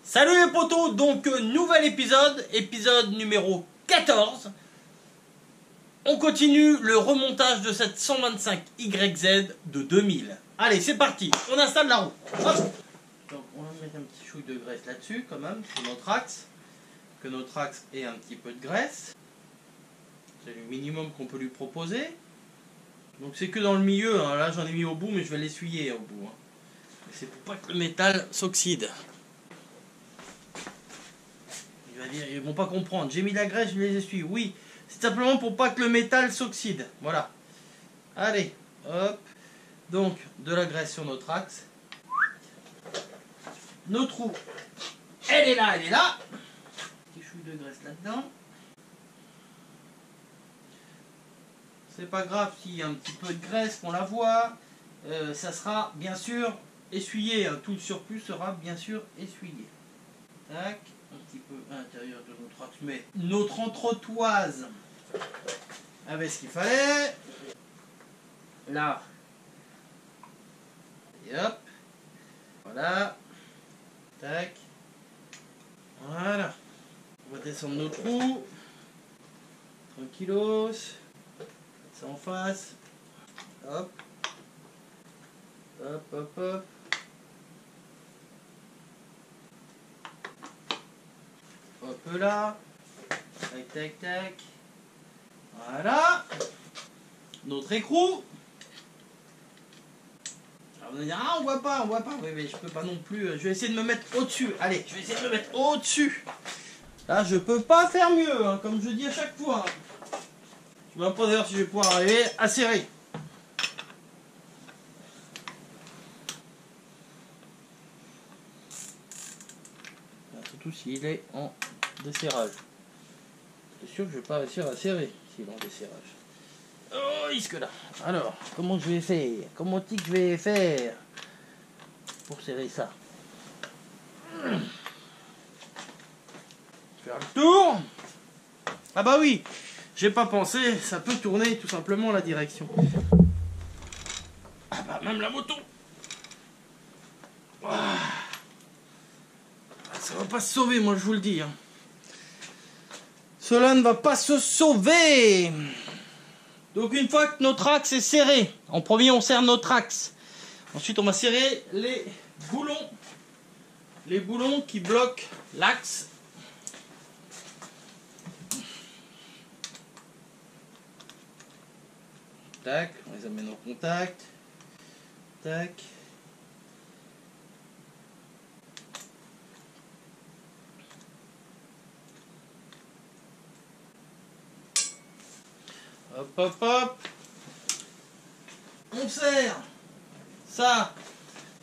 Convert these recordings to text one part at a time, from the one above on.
Salut les potos, donc nouvel épisode numéro 14. On continue le remontage de cette 125YZ de 2000. Allez, c'est parti, on installe la roue. Hop. Donc on va mettre un petit chouille de graisse là-dessus quand même, sur notre axe. Que notre axe ait un petit peu de graisse. C'est le minimum qu'on peut lui proposer. Donc c'est que dans le milieu, hein. Là j'en ai mis au bout, mais je vais l'essuyer au bout. Hein. C'est pour pas que le métal s'oxyde. Il va dire, ils vont pas comprendre. J'ai mis la graisse, je les essuie. Oui, c'est simplement pour pas que le métal s'oxyde. Voilà. Allez, hop. Donc, de la graisse sur notre axe. Notre roue, elle est là, elle est là. Petit chouille de graisse là-dedans. C'est pas grave s'il y a un petit peu de graisse, qu'on la voit. Ça sera bien sûr essuyé. Tout le surplus sera bien sûr essuyé. Tac. Un petit peu à l'intérieur de notre axe, mais notre entretoise avait ce qu'il fallait. Là. Et hop. Voilà. Tac. Voilà. On va descendre notre roue. Tranquillos. Ça en face. Hop. Hop, hop, hop. Hop là. Tac, tac, tac. Voilà. Notre écrou. Alors vous allez dire, ah on voit pas, on voit pas. Oui, mais je peux pas non plus. Je vais essayer de me mettre au-dessus. Allez, je vais essayer de me mettre au-dessus. Là, je peux pas faire mieux, hein, comme je dis à chaque fois. Je ne sais pas d'ailleurs si je vais pouvoir arriver à serrer. Surtout s'il est en desserrage. C'est sûr que je vais pas réussir à serrer s'il est en desserrage. Oh, risque là. Alors, comment je vais faire? Comment est-ce que je vais faire pour serrer ça? Faire le tour. Ah bah oui, j'ai pas pensé, ça peut tourner tout simplement la direction. Ah bah même la moto. Ah. Ça va pas se sauver, moi je vous le dis. Hein. Cela ne va pas se sauver. Donc une fois que notre axe est serré, en premier on serre notre axe. Ensuite on va serrer les boulons qui bloquent l'axe. Tac, on les amène en contact. Tac. Hop, hop, hop. On serre ça.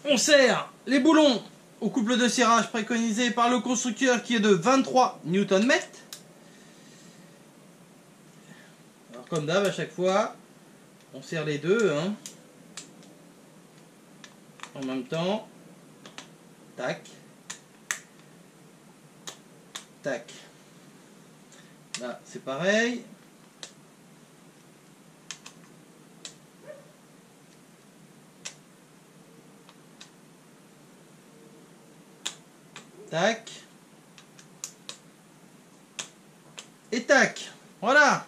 On serre les boulons au couple de serrage préconisé par le constructeur qui est de 23 Nm. Alors comme d'hab, à chaque fois, on serre les deux. Hein. En même temps. Tac. Tac. Là, c'est pareil. Tac. Et tac. Voilà.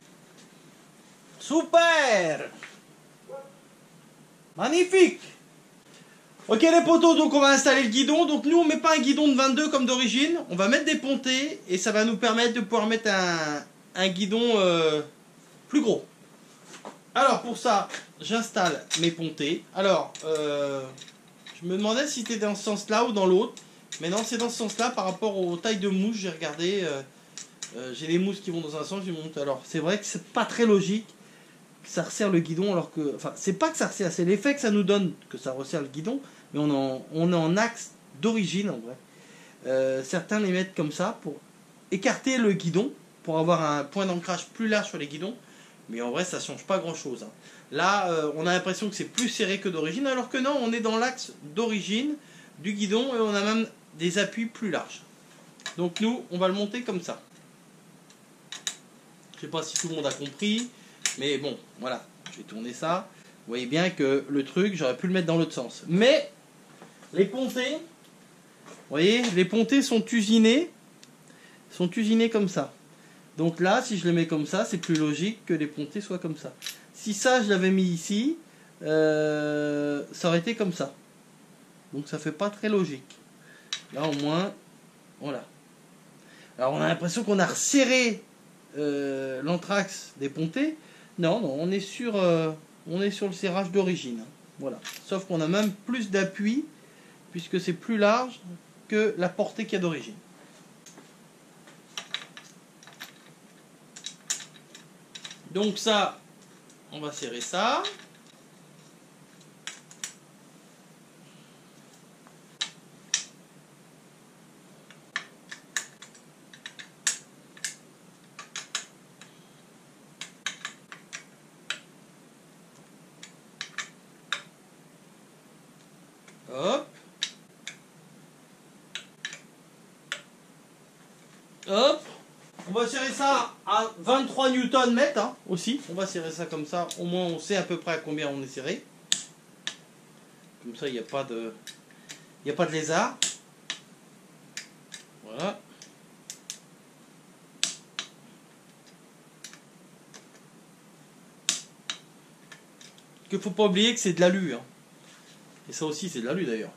Super. Magnifique. Ok les potos, donc on va installer le guidon. Donc nous on met pas un guidon de 22 comme d'origine. On va mettre des pontées et ça va nous permettre de pouvoir mettre un guidon plus gros. Alors pour ça, j'installe mes pontées. Alors, je me demandais si c'était dans ce sens-là ou dans l'autre. Mais non, c'est dans ce sens-là par rapport aux tailles de mousse. J'ai regardé, j'ai les mousses qui vont dans un sens, je monte. Alors, c'est vrai que c'est pas très logique que ça resserre le guidon, alors que, enfin, c'est pas que ça resserre, c'est l'effet que ça nous donne que ça resserre le guidon, mais on est en axe d'origine en vrai. Certains les mettent comme ça pour écarter le guidon, pour avoir un point d'ancrage plus large sur les guidons, mais en vrai, ça change pas grand-chose. Hein. Là, on a l'impression que c'est plus serré que d'origine, alors que non, on est dans l'axe d'origine du guidon et on a même des appuis plus larges. Donc nous, on va le monter comme ça. Je sais pas si tout le monde a compris, mais bon, voilà, je vais tourner ça. Vous voyez bien que le truc, j'aurais pu le mettre dans l'autre sens. Mais les pontées, voyez, les pontées sont usinées comme ça. Donc là, si je le mets comme ça, c'est plus logique que les pontées soient comme ça. Si ça, je l'avais mis ici, ça aurait été comme ça. Donc ça fait pas très logique. Là, au moins, voilà. Alors on a l'impression qu'on a resserré l'anthrax des pontées. Non, non, on est sur le serrage d'origine. Voilà. Sauf qu'on a même plus d'appui, puisque c'est plus large que la portée qu'il y a d'origine. Donc ça, on va serrer ça. Hop. Hop. On va serrer ça à 23 Nm hein, aussi. On va serrer ça comme ça. Au moins on sait à peu près à combien on est serré. Comme ça il n'y a pas de lézard. Voilà. Il ne faut pas oublier que c'est de l'alu. Hein. Et ça aussi c'est de l'alu d'ailleurs.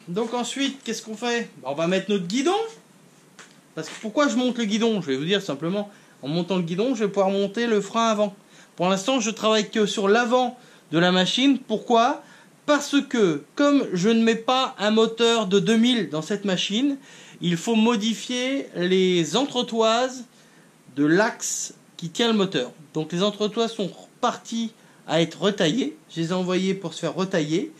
Donc ensuite, qu'est-ce qu'on fait? On va mettre notre guidon. Parce que pourquoi je monte le guidon? Je vais vous dire simplement, en montant le guidon, je vais pouvoir monter le frein avant. Pour l'instant, je travaille que sur l'avant de la machine. Pourquoi? Parce que, comme je ne mets pas un moteur de 2000 dans cette machine, il faut modifier les entretoises de l'axe qui tient le moteur. Donc les entretoises sont parties à être retaillées. Je les ai envoyées pour se faire retailler.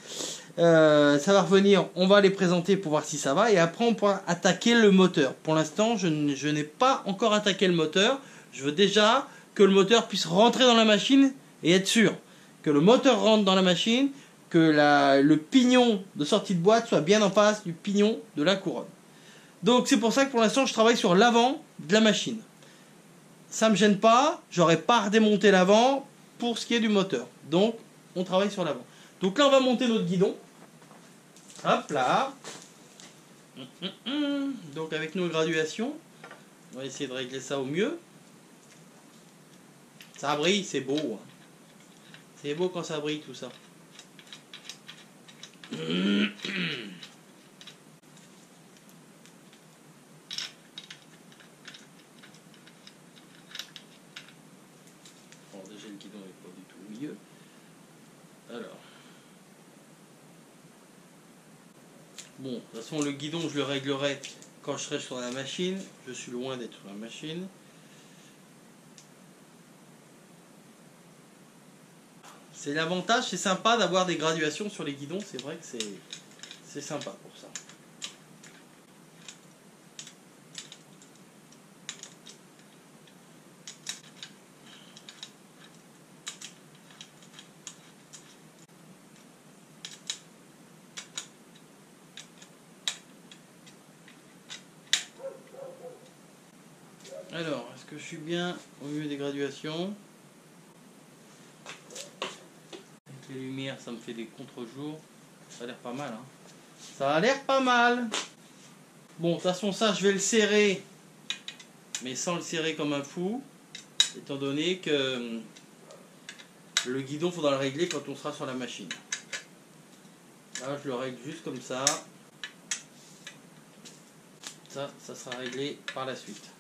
Ça va revenir, on va les présenter pour voir si ça va et après on pourra attaquer le moteur. Pour l'instant je n'ai pas encore attaqué le moteur. Je veux déjà que le moteur puisse rentrer dans la machine et être sûr que le moteur rentre dans la machine, que le pignon de sortie de boîte soit bien en face du pignon de la couronne. Donc c'est pour ça que pour l'instant je travaille sur l'avant de la machine. Ça me gêne pas, j'aurais pas à redémonter l'avant pour ce qui est du moteur. Donc on travaille sur l'avant. Donc là on va monter notre guidon. Hop là. Donc avec nos graduations, on va essayer de régler ça au mieux. Ça brille, c'est beau. C'est beau quand ça brille tout ça. Bon, déjà le guidon n'est pas du tout au milieu. Alors. Bon, de toute façon le guidon je le réglerai quand je serai sur la machine. Je suis loin d'être sur la machine. C'est l'avantage, c'est sympa d'avoir des graduations sur les guidons. C'est vrai que c'est sympa pour ça. Alors, est-ce que je suis bien au milieu des graduations? Avec les lumières, ça me fait des contre-jours. Ça a l'air pas mal, hein. Ça a l'air pas mal. Bon, de toute façon, ça, je vais le serrer, mais sans le serrer comme un fou, étant donné que le guidon, il faudra le régler quand on sera sur la machine. Là, je le règle juste comme ça. Ça sera réglé par la suite.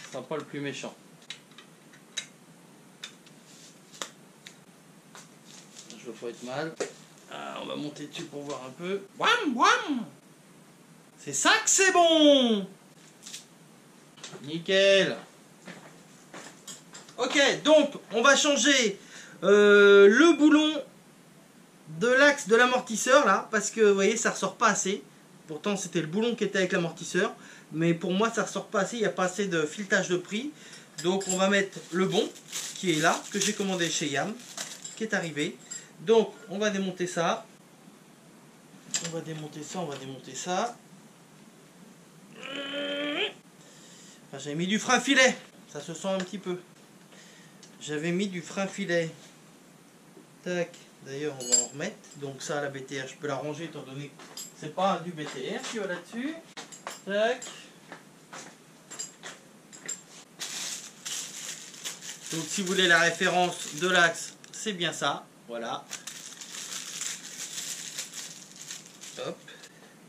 Ce sera pas le plus méchant. Je veux pas être mal. Ah, on va monter dessus pour voir un peu. Wham, wham! C'est ça que c'est bon! Nickel! Ok, donc on va changer le boulon de l'axe de l'amortisseur là, parce que vous voyez, ça ressort pas assez. Pourtant, c'était le boulon qui était avec l'amortisseur. Mais pour moi, ça ressort pas assez, il n'y a pas assez de filetage de prix. Donc on va mettre le bon qui est là, que j'ai commandé chez Yam, qui est arrivé. Donc on va démonter ça. On va démonter ça, on va démonter ça. Enfin, j'avais mis du frein filet, ça se sent un petit peu. J'avais mis du frein filet. Tac. D'ailleurs, on va en remettre. Donc ça, la BTR, je peux la ranger étant donné que c'est pas du BTR qui va là-dessus. Tac. Donc si vous voulez la référence de l'axe, c'est bien ça. Voilà. Hop.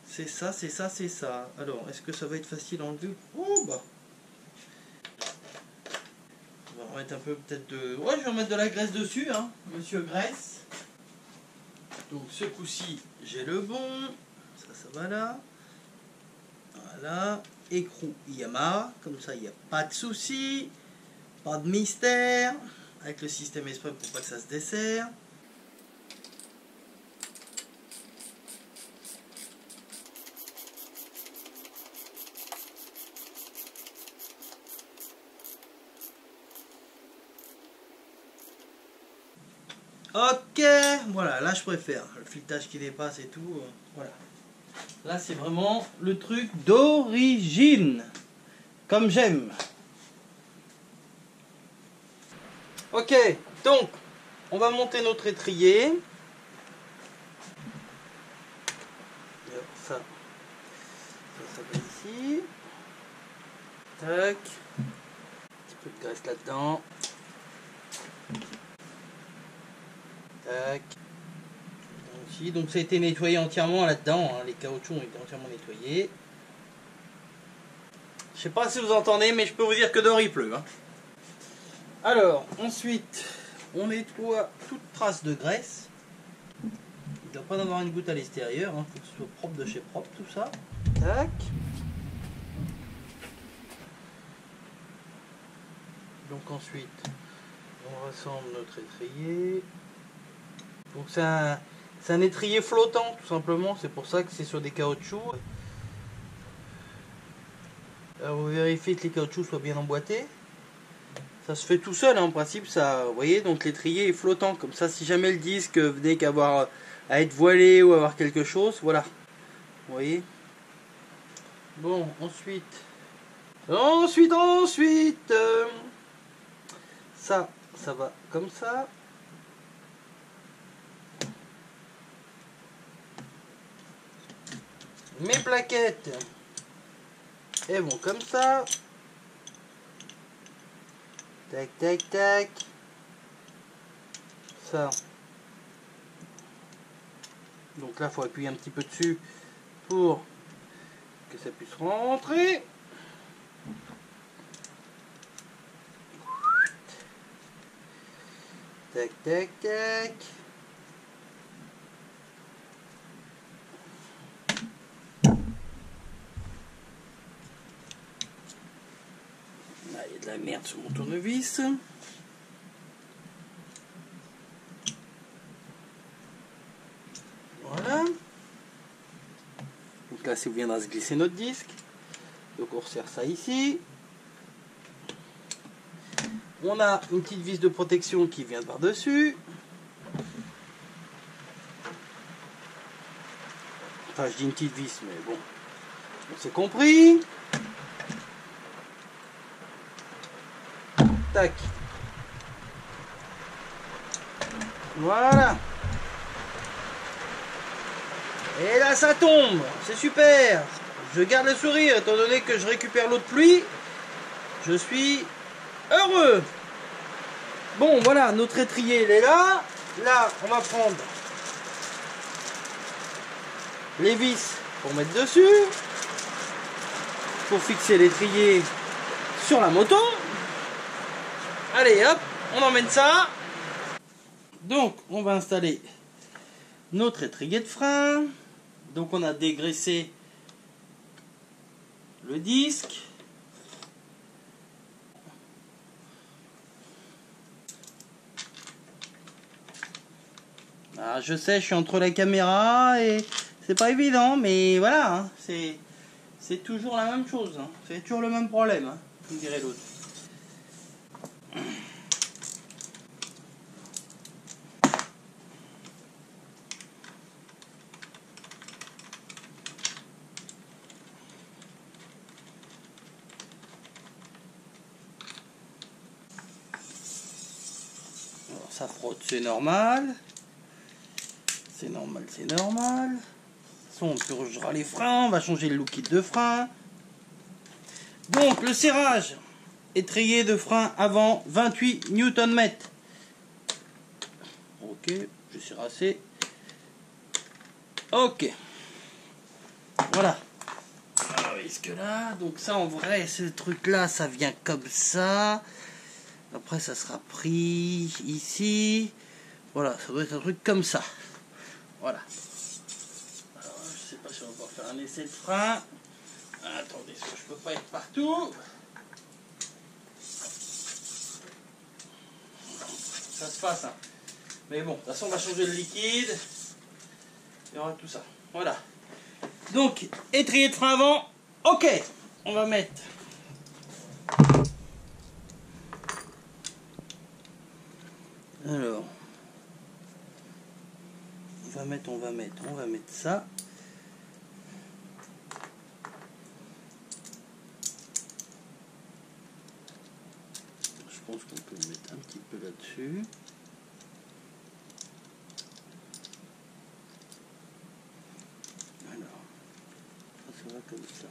C'est ça, c'est ça, c'est ça. Alors, est-ce que ça va être facile à enlever? Oh bah. On va remettre un peu peut-être de... Ouais, je vais remettre de la graisse dessus, hein, monsieur Graisse. Donc ce coup-ci, j'ai le bon. Ça va là. Voilà. Écrou Yamaha. Comme ça, il n'y a pas de souci. Pas de mystère. Avec le système exprès pour pas que ça se desserre. Ok, voilà, là je préfère. Le filetage qui dépasse et tout, voilà. Là c'est vraiment le truc d'origine, comme j'aime. Ok, donc, on va monter notre étrier. Ça va ici. Tac. Un petit peu de graisse là-dedans. Tac. Ici. Donc ça a été nettoyé entièrement là-dedans, hein. Les caoutchoucs ont été entièrement nettoyés. Je sais pas si vous entendez, mais je peux vous dire que dehors il pleut, hein. Alors, ensuite, on nettoie toute trace de graisse. Il ne doit pas en avoir une goutte à l'extérieur, hein. Faut que ce soit propre de chez propre, tout ça. Tac. Donc ensuite, on rassemble notre étrier. Donc c'est un étrier flottant, tout simplement. C'est pour ça que c'est sur des caoutchoucs. Alors vous vérifiez que les caoutchoucs soient bien emboîtés. Ça se fait tout seul, hein, en principe. Ça, vous voyez, donc l'étrier est flottant. Comme ça, si jamais le disque venait qu'avoir à être voilé ou avoir quelque chose, voilà. Vous voyez. Bon, ensuite, ça va comme ça. Mes plaquettes, elles vont comme ça. Tac, tac, tac. Ça. Donc là, il faut appuyer un petit peu dessus pour que ça puisse rentrer. Tac, tac, tac. Là, il y a de la merde sur mon tournevis. Voilà. Donc là, c'est où viendra se glisser notre disque. Donc on resserre ça ici. On a une petite vis de protection qui vient par-dessus. Enfin, je dis une petite vis, mais bon, on s'est compris. Tac. Voilà. Et là, ça tombe. C'est super. Je garde le sourire, étant donné que je récupère l'eau de pluie. Je suis heureux. Bon, voilà, notre étrier, il est là. Là, on va prendre les vis pour mettre dessus. Pour fixer l'étrier sur la moto. Allez, hop, on emmène ça. Donc, on va installer notre étrier de frein. Donc, on a dégraissé le disque. Ah, je sais, je suis entre la caméra et c'est pas évident, mais voilà, hein, c'est toujours la même chose, hein, c'est toujours le même problème, hein, comme dirait l'autre. Alors, ça frotte, c'est normal. c'est normal, c'est normal. De toute façon, on purgera les freins, on va changer le liquide de frein. Donc, le serrage, étrier de frein avant, 28 Nm. Ok, je serre assez. Ok. Voilà. Alors, est-ce que là, donc ça en vrai, ce truc-là, ça vient comme ça. Après, ça sera pris ici. Voilà, ça doit être un truc comme ça. Voilà. Alors, je sais pas si on va pouvoir faire un essai de frein. Attendez, parce que je peux pas être partout. Ça se passe, hein. Mais bon, de toute façon, on va changer le liquide. Il y aura tout ça. Voilà. Donc, étrier de frein avant. Ok. On va mettre. Alors. On va mettre ça. Je pense qu'on peut le mettre un petit peu là-dessus. Alors, ça va comme ça.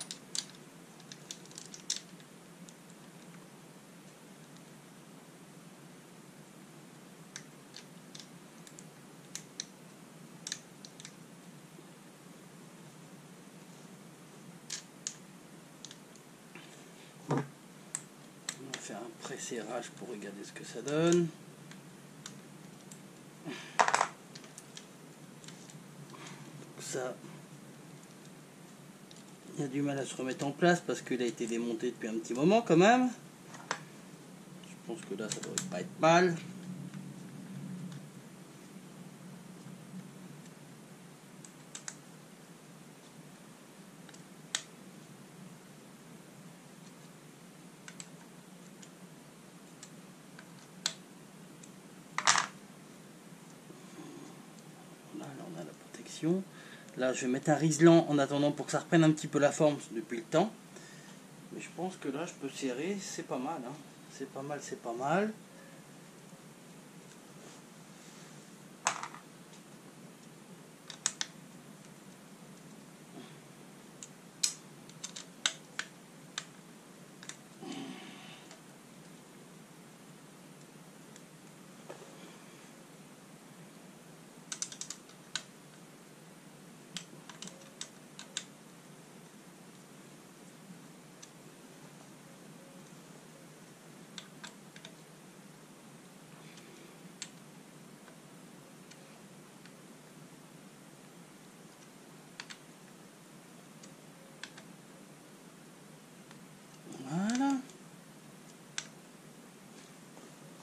On va faire un pré-serrage pour regarder ce que ça donne. Ça, il a du mal à se remettre en place parce qu'il a été démonté depuis un petit moment quand même. Je pense que là ça devrait pas être mal. Là on a la protection. Là je vais mettre un riselant en attendant pour que ça reprenne un petit peu la forme depuis le temps. Mais je pense que là je peux serrer, c'est pas mal, hein. C'est pas mal, c'est pas mal. Voilà.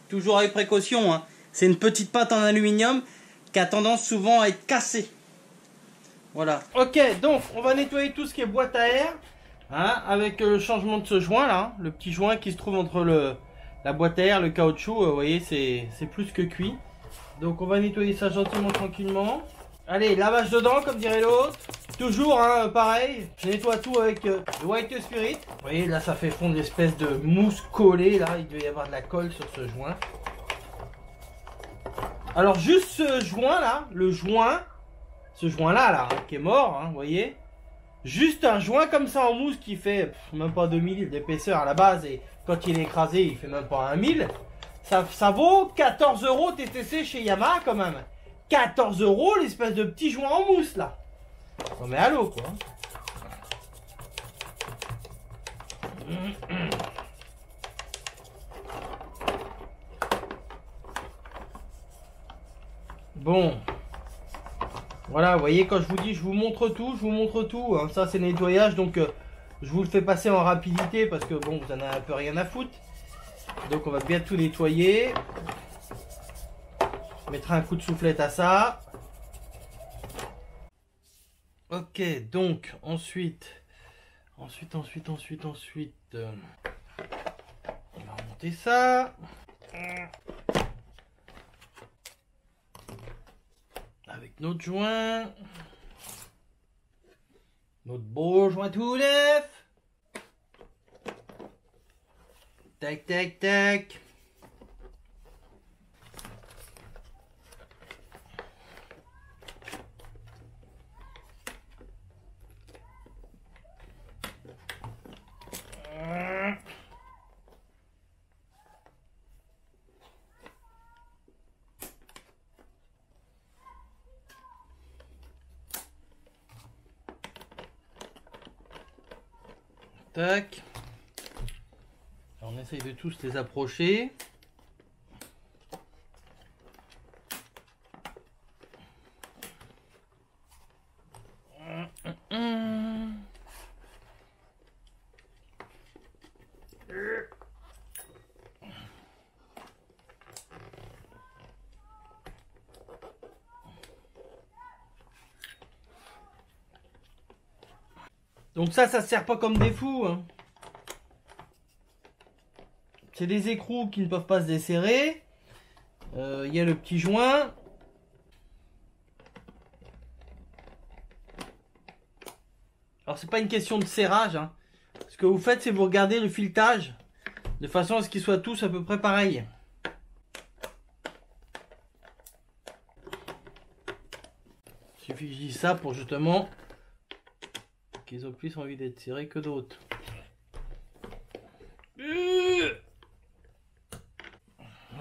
Toujours avec précaution, hein. C'est une petite pâte en aluminium qui a tendance souvent à être cassée. Voilà. Ok, donc on va nettoyer tout ce qui est boîte à air, hein, avec le changement de ce joint là, le petit joint qui se trouve entre la boîte à air, le caoutchouc, vous voyez, c'est plus que cuit. Donc on va nettoyer ça gentiment, tranquillement. Allez, lavage dedans, comme dirait l'autre. Toujours, hein, pareil, je nettoie tout avec le White Spirit. Vous voyez, là ça fait fondre l'espèce de mousse collée, là, il doit y avoir de la colle sur ce joint. Alors juste ce joint là, ce joint là, hein, qui est mort, hein, vous voyez. Juste un joint comme ça en mousse qui fait même pas 2000 d'épaisseur à la base, et quand il est écrasé il fait même pas 1000. Ça vaut 14 € TTC chez Yamaha quand même. 14 € l'espèce de petit joint en mousse là. Non mais allô quoi. Bon. Voilà, vous voyez, quand je vous dis, je vous montre tout, hein. Ça c'est nettoyage, donc je vous le fais passer en rapidité parce que bon, vous en avez un peu rien à foutre. Donc on va bien tout nettoyer. Je mettrai un coup de soufflette à ça. Ok, donc ensuite, on va remonter ça. Avec notre joint. Notre beau joint tout neuf. Tac, tac, tac. Tac. Alors, on essaye de tous les approcher. Donc ça se sert pas comme des fous, hein. C'est des écrous qui ne peuvent pas se desserrer. Il y a le petit joint. Alors c'est pas une question de serrage, hein. Ce que vous faites, c'est vous regardez le filetage de façon à ce qu'ils soient tous à peu près pareils. Il suffit que je dise ça pour justement qu'ils ont plus envie d'être serrés que d'autres.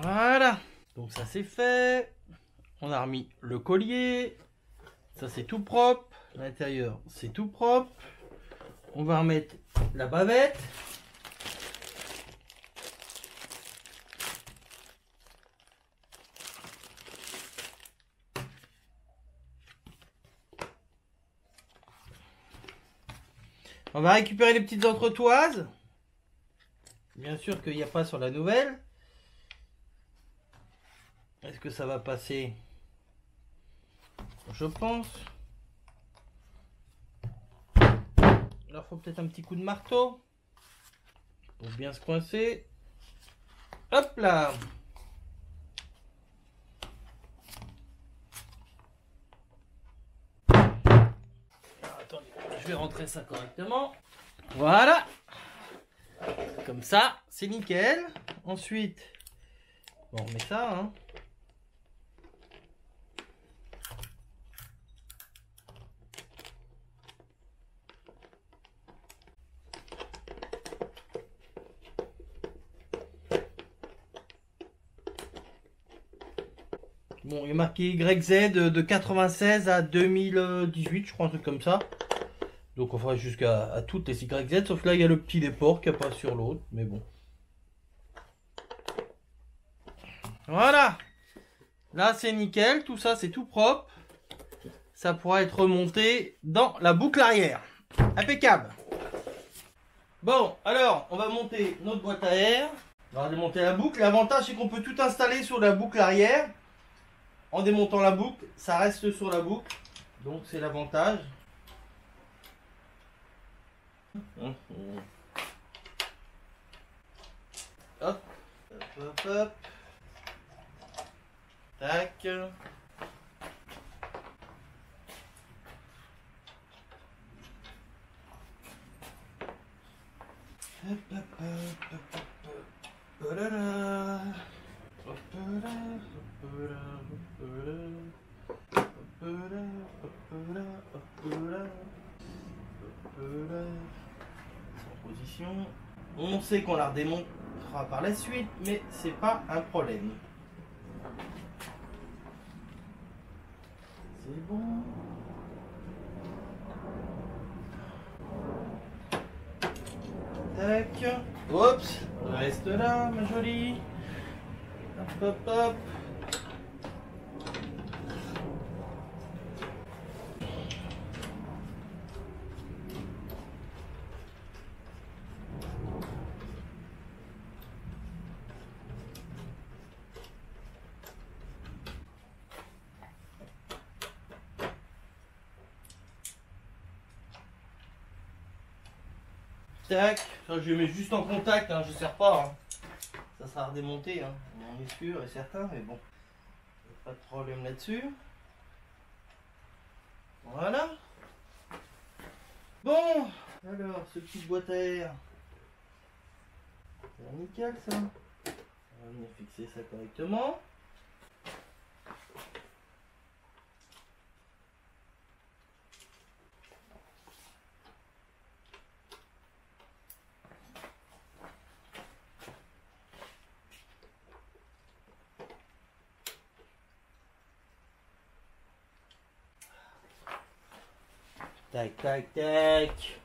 Voilà. Donc ça c'est fait. On a remis le collier. Ça c'est tout propre. L'intérieur c'est tout propre. On va remettre la bavette. On va récupérer les petites entretoises. Bien sûr qu'il n'y a pas sur la nouvelle. Est-ce que ça va passer? Je pense. Il leur faut peut-être un petit coup de marteau pour bien se coincer. Hop là! Alors, attendez, je vais rentrer ça correctement. Voilà! Comme ça, c'est nickel. Ensuite, bon, on met ça, hein. Bon, il est marqué YZ de 96 à 2018, je crois, un truc comme ça. Donc on fera jusqu'à toutes les YZ, sauf là il y a le petit déport qui n'y a pas sur l'autre, mais bon. Voilà. Là c'est nickel, tout ça c'est tout propre. Ça pourra être remonté dans la boucle arrière. Impeccable. Bon, alors on va monter notre boîte à air. On va démonter la boucle. L'avantage c'est qu'on peut tout installer sur la boucle arrière. En démontant la boucle, ça reste sur la boucle. Donc c'est l'avantage. Hop, hop, hop, hop. Tac. Hop, hop, hop, hop, hop. Voilà. Hop là, hop là, hop là. Hop là, hop là, hop là. Hop là. En position. On sait qu'on la redémontera par la suite, mais c'est pas un problème. C'est bon. Tac. Oups. Reste là, ma jolie. Hop, hop, hop. Tac, ça, je mets juste en contact, hein, je ne sers pas. Hein. Ça sera redémonté, hein. On est sûr et certain, mais bon, pas de problème là-dessus. Voilà. Bon, alors, ce petit boîte à air, c'est nickel ça. On va venir fixer ça correctement. Tac, tac, tac.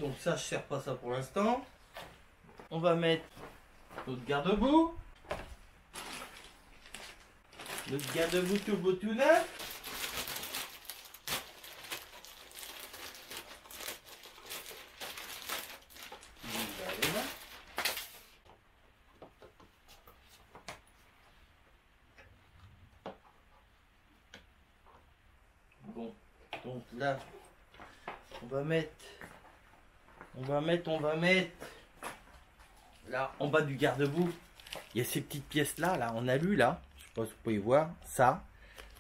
Donc ça, je ne sers pas ça pour l'instant. On va mettre notre garde-boue. Notre garde-boue tout beau tout neuf. Bon, donc là, on va mettre là en bas du garde-boue. Il y a ces petites pièces là en alu là. Je sais pas si vous pouvez voir ça.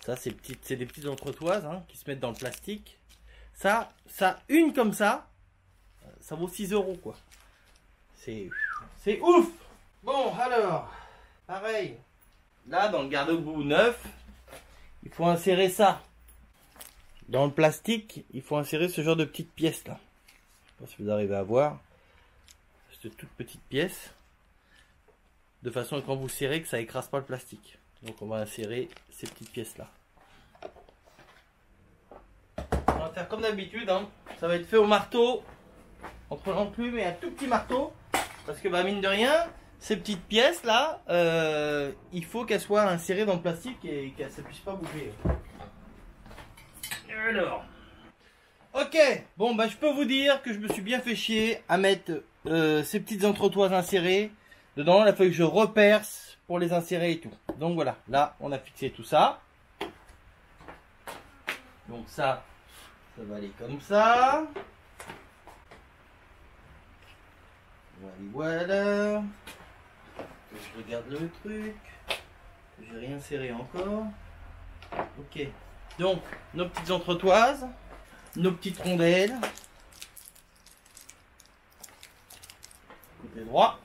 Ça c'est des petites entretoises hein, qui se mettent dans le plastique. Ça une comme ça vaut 6 € quoi. C'est ouf. Bon alors, pareil. Là dans le garde-boue neuf, il faut insérer ça. Dans le plastique, il faut insérer ce genre de petites pièces là. Je sais pas si vous arrivez à voir. Cette toute petite pièce. De façon que quand vous serrez, que ça écrase pas le plastique. Donc on va insérer ces petites pièces là. On va faire comme d'habitude. Hein. Ça va être fait au marteau. Entre l'enclume et un tout petit marteau. Parce que bah, mine de rien, ces petites pièces là, il faut qu'elles soient insérées dans le plastique et qu'elles ne puissent pas bouger. Alors, ok, bon bah je peux vous dire que je me suis bien fait chier à mettre ces petites entretoises insérées dedans. Il a fallu que je reperce pour les insérer et tout. Donc voilà, là on a fixé tout ça. Donc ça va aller comme ça. Voilà. Je regarde le truc. J'ai rien serré encore. Ok. Donc, nos petites entretoises, nos petites rondelles. Côté droit.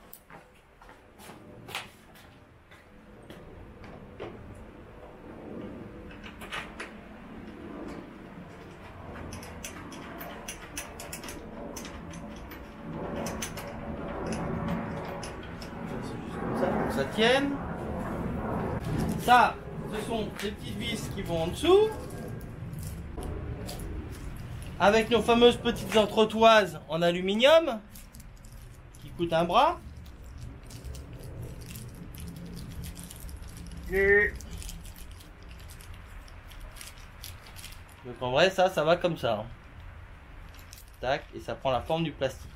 C'est juste comme ça pour que ça tienne. Ça, ce sont des petites vis qui vont en dessous. Avec nos fameuses petites entretoises en aluminium qui coûtent un bras. Donc en vrai ça va comme ça. Tac, et ça prend la forme du plastique.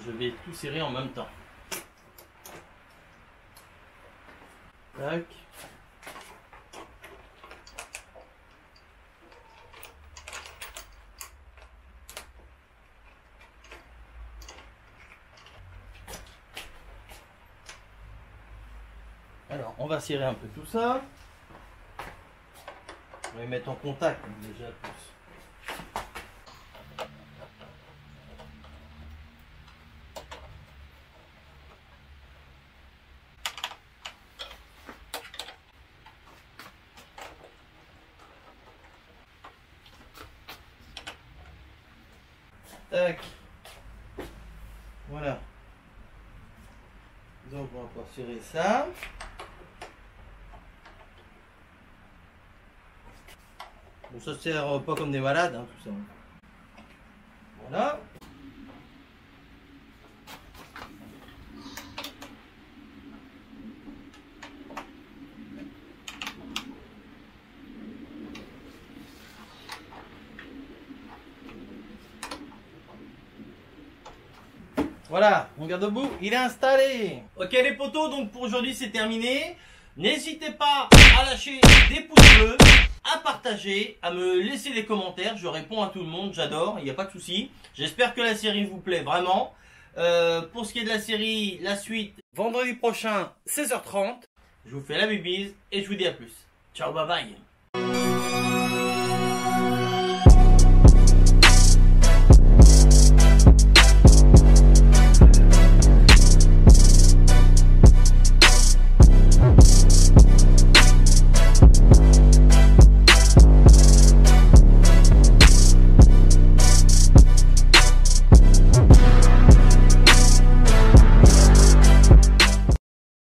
Je vais tout serrer en même temps. Tac. Alors, on va serrer un peu tout ça. On va les mettre en contact déjà plus. Tac. Voilà. Donc on va pouvoir serrer ça. Bon, ça sert pas comme des malades, hein, tout ça. Voilà. Voilà, mon garde-boue, il est installé. Ok les potos, donc pour aujourd'hui c'est terminé. N'hésitez pas à lâcher des pouces bleus, à partager, à me laisser des commentaires. Je réponds à tout le monde, j'adore, il n'y a pas de souci. J'espère que la série vous plaît vraiment. Pour ce qui est de la série, la suite, vendredi prochain, 16h30. Je vous fais la bibise et je vous dis à plus. Ciao, bye bye.